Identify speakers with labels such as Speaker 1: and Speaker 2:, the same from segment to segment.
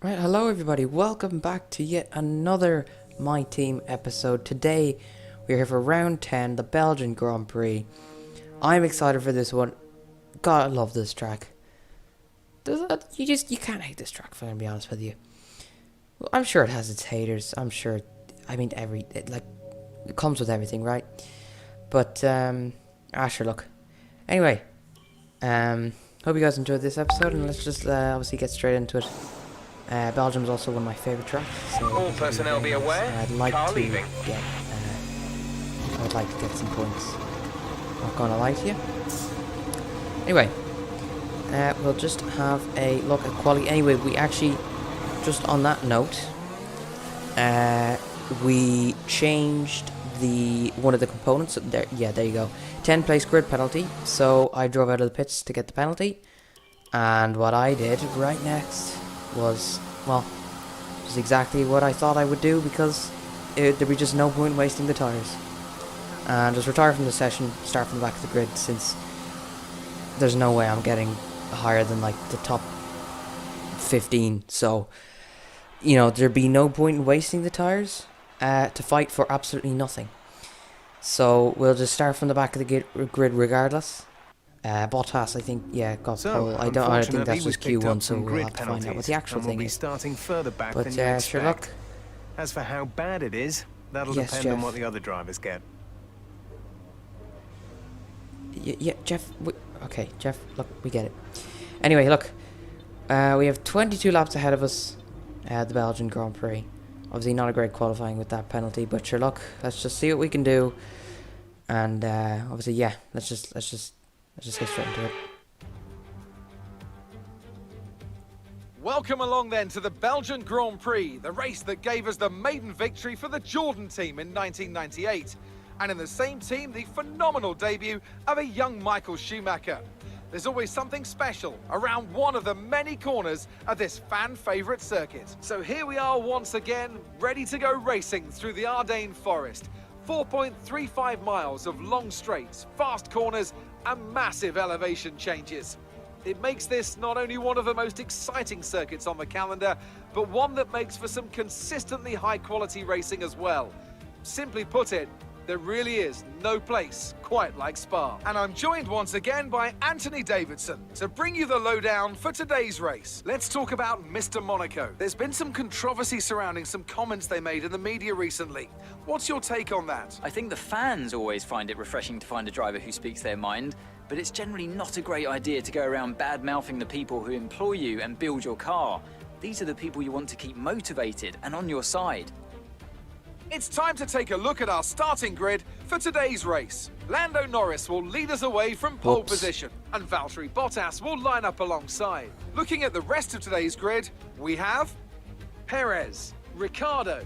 Speaker 1: Right, hello everybody, welcome back to yet another My Team episode. Today, we're here for round 10, the Belgian Grand Prix. I'm excited for this one. God, I love this track. You can't hate this track, if I'm gonna be honest with you. Well, I'm sure it has its haters, I'm sure, it comes with everything, right? But, sure, look. Anyway, hope you guys enjoyed this episode, and let's just, obviously get straight into it. Belgium is also one of my favourite tracks. So
Speaker 2: all personnel be aware.
Speaker 1: I'd like
Speaker 2: Car
Speaker 1: to
Speaker 2: leaving.
Speaker 1: I'd like to get some points. Not gonna lie to you. Anyway, we'll just have a look at quality. Anyway, we actually, just on that note, we changed one of the components. There you go. 10 place grid penalty. So I drove out of the pits to get the penalty, and what I did right next was, well, just exactly what I thought I would do, because there'd be just no point wasting the tyres. And just retire from the session, start from the back of the grid, since there's no way I'm getting higher than like the top 15. So, you know, there'd be no point in wasting the tyres to fight for absolutely nothing. So we'll just start from the back of the grid regardless. Bottas, I think, got pole. I think that's just Q1, so we'll have to find out what the actual thing is.
Speaker 2: Starting further back
Speaker 1: But sure luck.
Speaker 2: As for how bad it is, that'll depend on what the other drivers get.
Speaker 1: Yeah, Jeff. Okay, Jeff. Look, we get it. Anyway, look. We have 22 laps ahead of us. The Belgian Grand Prix. Obviously, not a great qualifying with that penalty, but sure luck. Let's just see what we can do. And obviously, yeah. Let's just get straight into it.
Speaker 3: Welcome along then to the Belgian Grand Prix, the race that gave us the maiden victory for the Jordan team in 1998. And in the same team, the phenomenal debut of a young Michael Schumacher. There's always something special around one of the many corners of this fan-favourite circuit. So here we are once again, ready to go racing through the Ardennes Forest. 4.35 miles of long straights, fast corners, and massive elevation changes. It makes this not only one of the most exciting circuits on the calendar, but one that makes for some consistently high-quality racing as well. Simply put it, there really is no place quite like Spa. And I'm joined once again by Anthony Davidson to bring you the lowdown for today's race. Let's talk about Mr. Monaco. There's been some controversy surrounding some comments they made in the media recently. What's your take on that?
Speaker 4: I think the fans always find it refreshing to find a driver who speaks their mind, but it's generally not a great idea to go around bad-mouthing the people who employ you and build your car. These are the people you want to keep motivated and on your side.
Speaker 3: It's time to take a look at our starting grid for today's race. Lando Norris will lead us away from pole position, and Valtteri Bottas will line up alongside. Looking at the rest of today's grid, we have Perez, Ricciardo,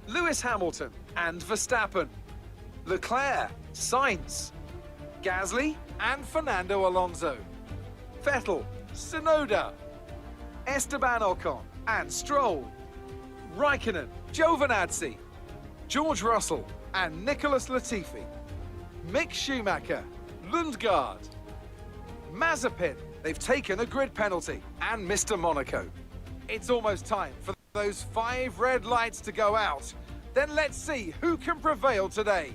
Speaker 3: Lewis Hamilton and Verstappen, Leclerc, Sainz, Gasly and Fernando Alonso, Vettel, Tsunoda, Esteban Ocon and Stroll, Raikkonen, Giovinazzi, George Russell and Nicholas Latifi, Mick Schumacher, Lundgaard, Mazepin, they've taken a grid penalty, and Mr. Monaco. It's almost time for those 5 red lights to go out. Then let's see who can prevail today.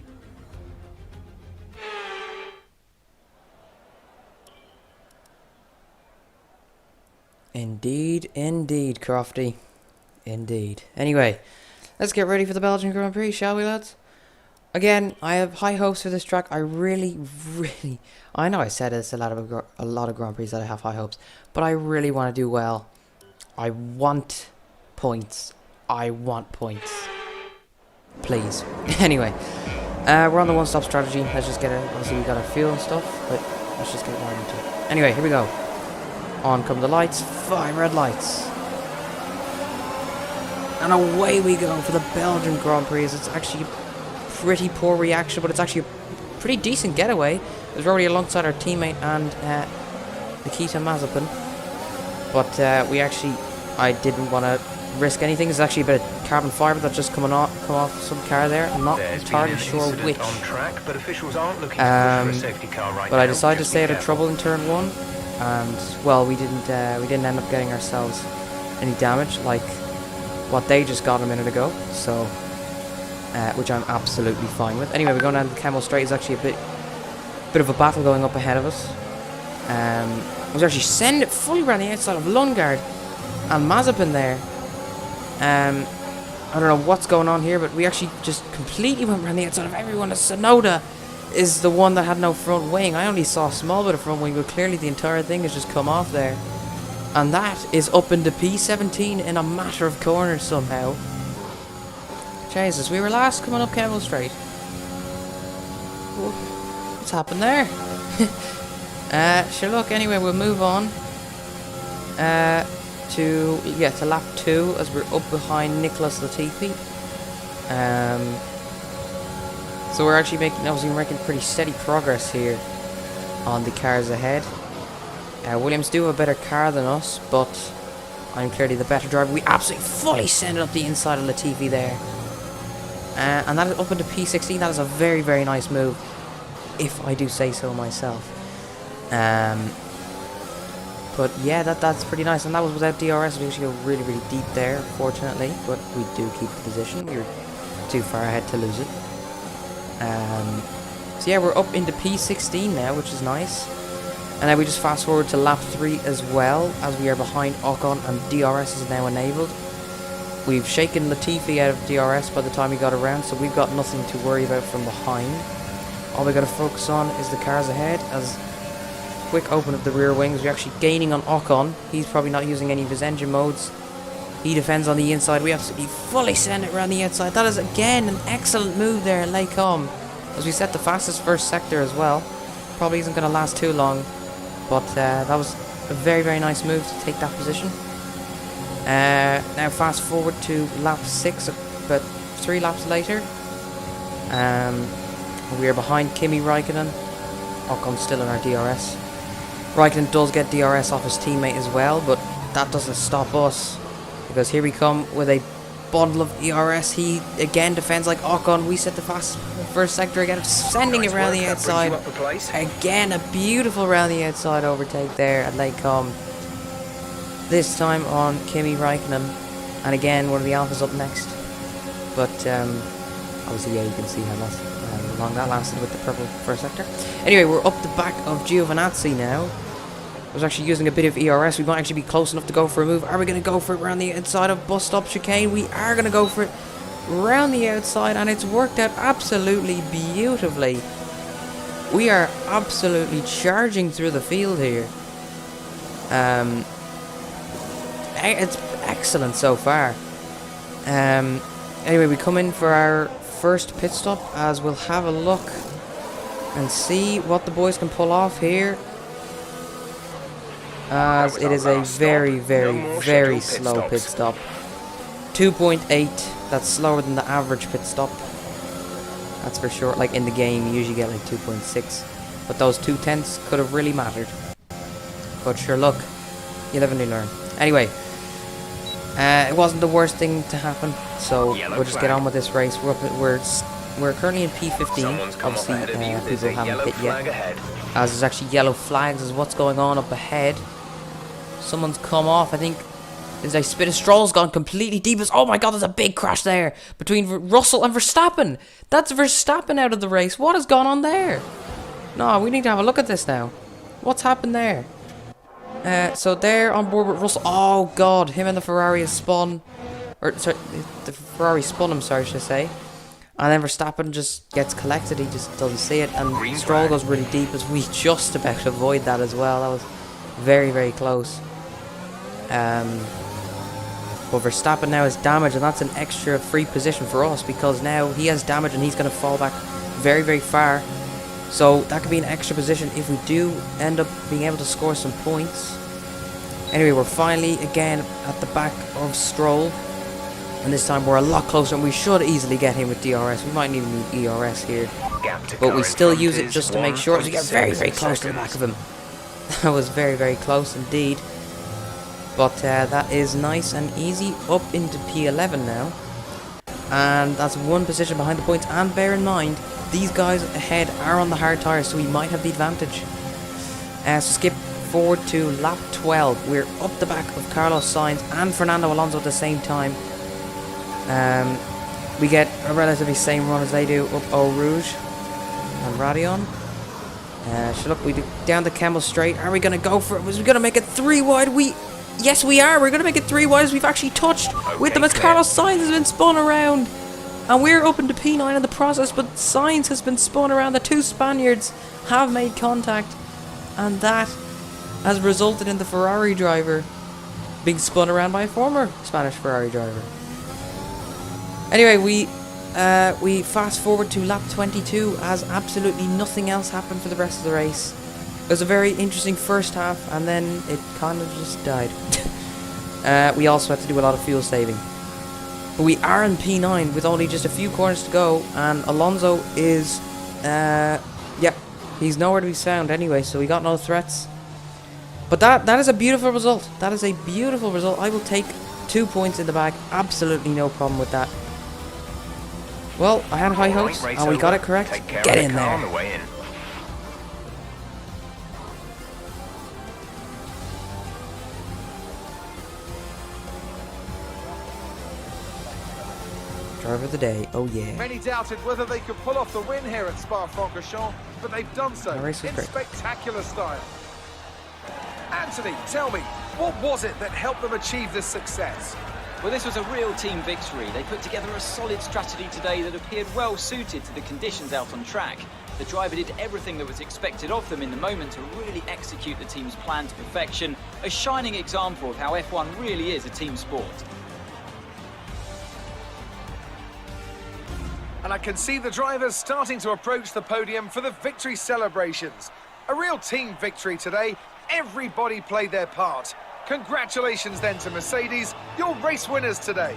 Speaker 1: Indeed, Crofty. Indeed. Anyway, let's get ready for the Belgian Grand Prix, shall we, lads? Again, I have high hopes for this track. I really, I know I said this a lot of Grand Prix that I have high hopes, but I really want to do well. I want points. Please. Anyway, we're on the one-stop strategy. Let's just get it. Obviously, we got our fuel and stuff, but let's just get right into it. Anyway, here we go. On come the lights. 5 red lights. And away we go for the Belgian Grand Prix. It's actually a pretty poor reaction, but it's actually a pretty decent getaway. It was already alongside our teammate and Nikita Mazepin. But I didn't want to risk anything. There's actually a bit of carbon fibre that's just come off some car there. I'm not entirely sure which.
Speaker 2: On track, but officials aren't looking for a safety car right
Speaker 1: but
Speaker 2: now.
Speaker 1: I decided to stay out of trouble in turn 1, and well, we didn't end up getting ourselves any damage like what they just got a minute ago. So, which I'm absolutely fine with. Anyway, we're going down the Camel Straight. It's actually a bit of a battle going up ahead of us. I was actually sending it fully around the outside of Lungard and Mazepin there. I don't know what's going on here, but we actually just completely went around the outside of everyone. Sonoda is the one that had no front wing. I only saw a small bit of front wing, but clearly the entire thing has just come off there. And that is up into P17 in a matter of corners somehow. Jesus, we were last coming up Camel Straight. What's happened there? Sure, look, anyway, we'll move on to lap 2 as we're up behind Nicholas Latifi. So we're actually making pretty steady progress here on the cars ahead. Williams do have a better car than us, but I'm clearly the better driver. We absolutely fully send it up the inside of Latifi there. And that is up into P16. That is a very, very nice move, if I do say so myself. But yeah, that's pretty nice. And that was without DRS. We actually go really, really deep there, fortunately. But we do keep the position. We were too far ahead to lose it. So yeah, we're up into P16 now, which is nice. And then we just fast forward to lap 3 as well, as we are behind Ocon and DRS is now enabled. We've shaken Latifi out of DRS by the time we got around, so we've got nothing to worry about from behind. All we got to focus on is the cars ahead. As quick open of the rear wings, we're actually gaining on Ocon. He's probably not using any of his engine modes. He defends on the inside. We absolutely fully send it around the outside. That is again an excellent move there, Lecom, as we set the fastest first sector as well. Probably isn't going to last too long, but that was a very, very nice move to take that position. Now fast forward to lap 6, about 3 laps later. We are behind Kimi Raikkonen. Ocon's still in our DRS. Raikkonen does get DRS off his teammate as well, but that doesn't stop us, because here we come with a bundle of DRS. He again defends like Ocon. We set the fast first sector again, sending it around the outside. Again, a beautiful round the outside overtake there at Lecom. This time on Kimi Raikkonen, and again one of the Alphas up next. But obviously, yeah, you can see how long that lasted with the purple first sector. Anyway, we're up the back of Giovinazzi now. I was actually using a bit of ERS. We might actually be close enough to go for a move. Are we going to go for it around the outside of bus stop chicane? We are going to go for it around the outside, and it's worked out absolutely beautifully. We are absolutely charging through the field here. It's excellent so far. Anyway, we come in for our first pit stop, as we'll have a look and see what the boys can pull off here, as it is a very, very, very slow pit stop. 2.8, that's slower than the average pit stop, that's for sure. Like in the game you usually get like 2.6, but those 0.2 could have really mattered. But sure, look, you live and you learn. Anyway, it wasn't the worst thing to happen, so we'll just get on with this race. We're currently in P15. Obviously, people haven't hit yet, as there's actually yellow flags as what's going on up ahead. Someone's come off, I think. Is a spit of Stroll's gone completely deep. Oh my god, there's a big crash there between Russell and Verstappen. That's Verstappen out of the race. What has gone on there? No, we need to have a look at this now. What's happened there? So they're on board with Russell. Oh god, him and the Ferrari has spun. Or, sorry, the Ferrari spun him, sorry, should I say. And then Verstappen just gets collected, he just doesn't see it. And Stroll goes really deep, as we just about avoid that as well. That was very, very close. But Verstappen now has damage, and that's an extra free position for us, because now he has damage and he's going to fall back very, very far. So that could be an extra position if we do end up being able to score some points. Anyway, we're finally again at the back of Stroll, and this time we're a lot closer, and we should easily get him with DRS. We might need ERS here, but we still use it just to make sure. We get very, very close to the back of him. That was very, very close indeed. But that is nice and easy. Up into P11 now, and that's one position behind the points. And bear in mind, these guys ahead are on the hard tyres, so we might have the advantage. So skip forward to lap 12. We're up the back of Carlos Sainz and Fernando Alonso at the same time. We get a relatively same run as they do up Eau Rouge and Radion. So look, we do down the Kemmel Straight. Are we going to go for it? Was we going to make it 3 wide? Yes, we are. We're going to make it 3 wide as we've actually touched with them as Carlos Sainz has been spun around. And we're up into P9 in the process, but Sainz has been spun around. The two Spaniards have made contact, and that has resulted in the Ferrari driver being spun around by a former Spanish Ferrari driver. Anyway, we fast forward to lap 22 as absolutely nothing else happened for the rest of the race. It was a very interesting first half, and then it kind of just died. We also had to do a lot of fuel saving. But we are in P9 with only just a few corners to go, and Alonso is, he's nowhere to be found anyway, so we got no threats. But that is a beautiful result. That is a beautiful result. I will take 2 points in the bag. Absolutely no problem with that. Well, I had high hopes, and we got it correct. Get in there. Driver of the day, oh yeah.
Speaker 3: Many doubted whether they could pull off the win here at Spa-Francorchamps, but they've done so in spectacular style. Anthony, tell me, what was it that helped them achieve this success?
Speaker 4: Well, this was a real team victory. They put together a solid strategy today that appeared well suited to the conditions out on track. The driver did everything that was expected of them in the moment to really execute the team's plan to perfection, a shining example of how F1 really is a team sport.
Speaker 3: And I can see the drivers starting to approach the podium for the victory celebrations. A real team victory today. Everybody played their part. Congratulations then to Mercedes, your race winners today.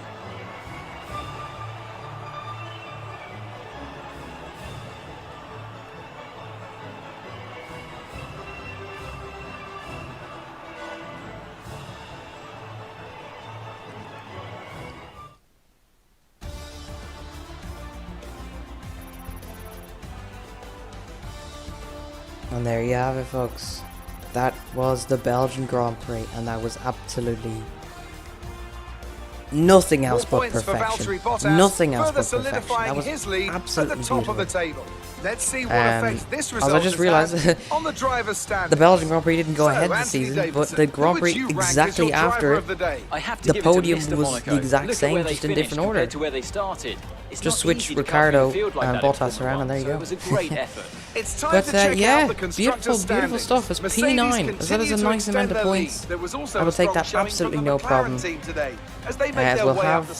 Speaker 1: And there you have it, folks. That was the Belgian Grand Prix, and that was absolutely nothing else but perfection. Nothing else but perfection. That was absolutely beautiful.
Speaker 3: Let's see what effects this result
Speaker 1: I just realised
Speaker 3: on the driver's standings.
Speaker 1: the Belgian Grand Prix didn't go ahead this season, but the Grand Prix exactly after it, the podium was the exact same, just in different order.
Speaker 4: To where they started.
Speaker 1: Just switch Ricardo and Bottas around, and there you go.
Speaker 4: It was a great effort.
Speaker 3: It's time
Speaker 1: But
Speaker 3: to check
Speaker 1: yeah,
Speaker 3: out the constructors'
Speaker 1: beautiful stuff. It's P9, as well as a nice amount of points. I will take that absolutely no problem, as we'll have a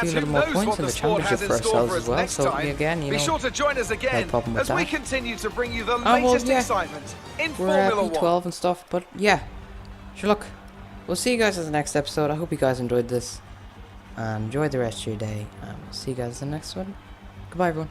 Speaker 1: few little more points in the championship for ourselves as well. So again, you know,
Speaker 3: be sure to join us again
Speaker 1: no problem with
Speaker 3: as we
Speaker 1: that.
Speaker 3: continue to bring you the latest excitement in
Speaker 1: We're at
Speaker 3: Formula 1.
Speaker 1: P12 and stuff, but yeah, sure. Look, we'll see you guys in the next episode. I hope you guys enjoyed this, and enjoy the rest of your day. And we'll see you guys in the next one. Goodbye, everyone.